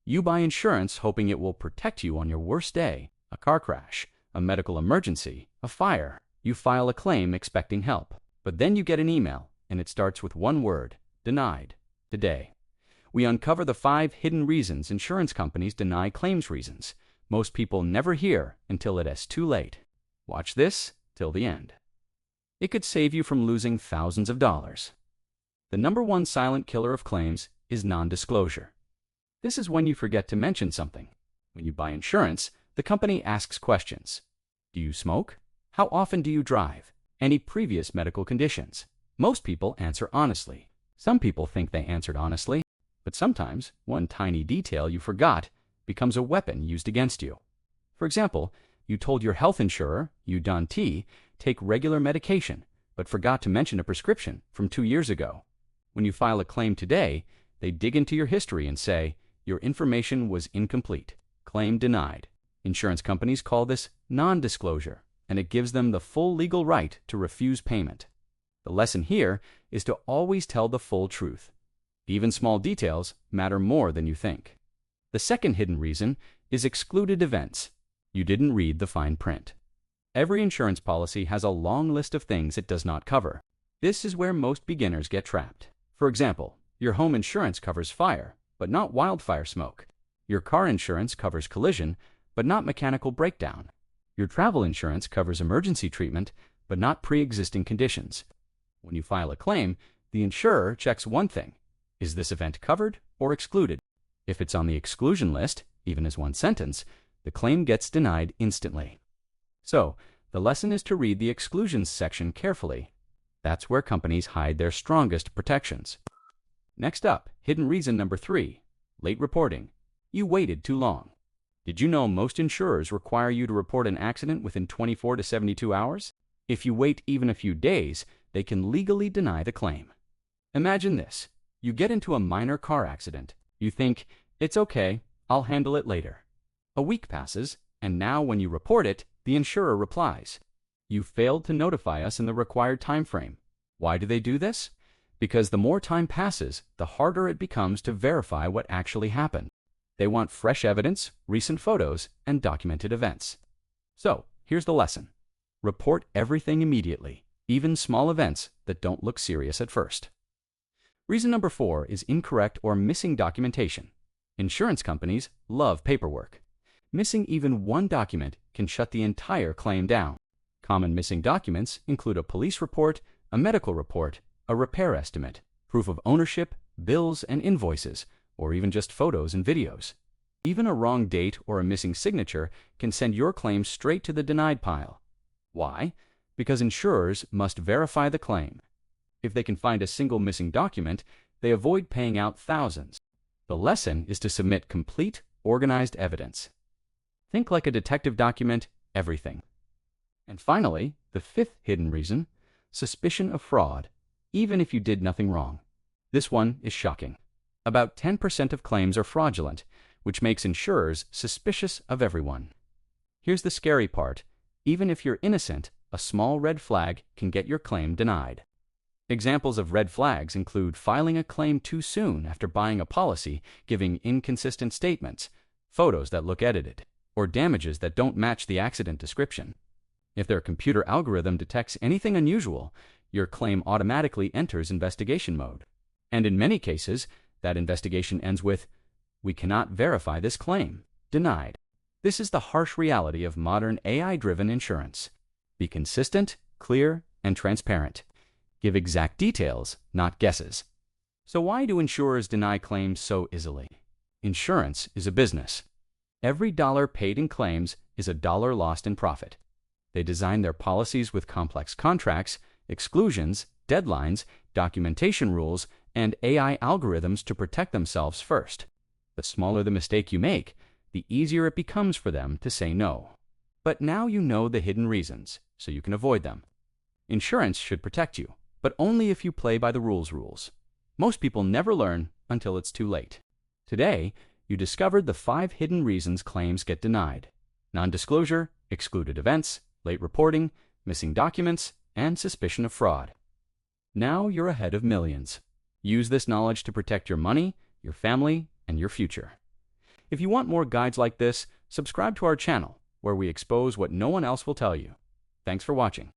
You buy insurance hoping it will protect you on your worst day, a car crash, a medical emergency, a fire. You file a claim expecting help. But then you get an email, and it starts with one word: denied. Today, we uncover the 5 hidden reasons insurance companies deny claims reasons. Most people never hear until it is too late. Watch this till the end. It could save you from losing thousands of dollars. The number one silent killer of claims is non-disclosure. This is when you forget to mention something. When you buy insurance, the company asks questions. Do you smoke? How often do you drive? Any previous medical conditions? Most people answer honestly. Some people think they answered honestly, but sometimes one tiny detail you forgot becomes a weapon used against you. For example, you told your health insurer you done take regular medication, but forgot to mention a prescription from 2 years ago. When you file a claim today, they dig into your history and say, your information was incomplete. Claim denied. Insurance companies call this non-disclosure, and it gives them the full legal right to refuse payment. The lesson here is to always tell the full truth. Even small details matter more than you think. The second hidden reason is excluded events. You didn't read the fine print. Every insurance policy has a long list of things it does not cover. This is where most beginners get trapped. For example, your home insurance covers fire, but not wildfire smoke. Your car insurance covers collision, but not mechanical breakdown. Your travel insurance covers emergency treatment, but not pre-existing conditions. When you file a claim, the insurer checks one thing: is this event covered or excluded? If it's on the exclusion list, even as one sentence, the claim gets denied instantly. So, the lesson is to read the exclusions section carefully. That's where companies hide their strongest protections. Next up, hidden reason number 3, late reporting. You waited too long. Did you know most insurers require you to report an accident within 24 to 72 hours? If you wait even a few days, they can legally deny the claim. Imagine this. You get into a minor car accident. You think, it's okay, I'll handle it later. A week passes, and now when you report it, the insurer replies, you failed to notify us in the required time frame. Why do they do this? Because the more time passes, the harder it becomes to verify what actually happened. They want fresh evidence, recent photos, and documented events. So, here's the lesson. Report everything immediately, even small events that don't look serious at first. Reason number 4 is incorrect or missing documentation. Insurance companies love paperwork. Missing even one document can shut the entire claim down. Common missing documents include a police report, a medical report, a repair estimate, proof of ownership, bills and invoices, or even just photos and videos. Even a wrong date or a missing signature can send your claim straight to the denied pile. Why? Because insurers must verify the claim. If they can find a single missing document, they avoid paying out thousands. The lesson is to submit complete, organized evidence. Think like a detective document everything. And finally, the 5th hidden reason, suspicion of fraud, even if you did nothing wrong. This one is shocking. About 10% of claims are fraudulent, which makes insurers suspicious of everyone. Here's the scary part. Even if you're innocent, a small red flag can get your claim denied. Examples of red flags include filing a claim too soon after buying a policy, giving inconsistent statements, photos that look edited, or damages that don't match the accident description. If their computer algorithm detects anything unusual, your claim automatically enters investigation mode. And in many cases, that investigation ends with, "We cannot verify this claim. Denied." This is the harsh reality of modern AI-driven insurance. Be consistent, clear, and transparent. Give exact details, not guesses. So why do insurers deny claims so easily? Insurance is a business. Every dollar paid in claims is a dollar lost in profit. They design their policies with complex contracts, exclusions, deadlines, documentation rules, and AI algorithms to protect themselves first. The smaller the mistake you make, the easier it becomes for them to say no. But now you know the hidden reasons, so you can avoid them. Insurance should protect you, but only if you play by the rules. Most people never learn until it's too late. Today, you discovered the 5 hidden reasons claims get denied: non-disclosure, excluded events, late reporting, missing documents, and suspicion of fraud. Now you're ahead of millions. Use this knowledge to protect your money, your family, and your future. If you want more guides like this, subscribe to our channel, where we expose what no one else will tell you. Thanks for watching.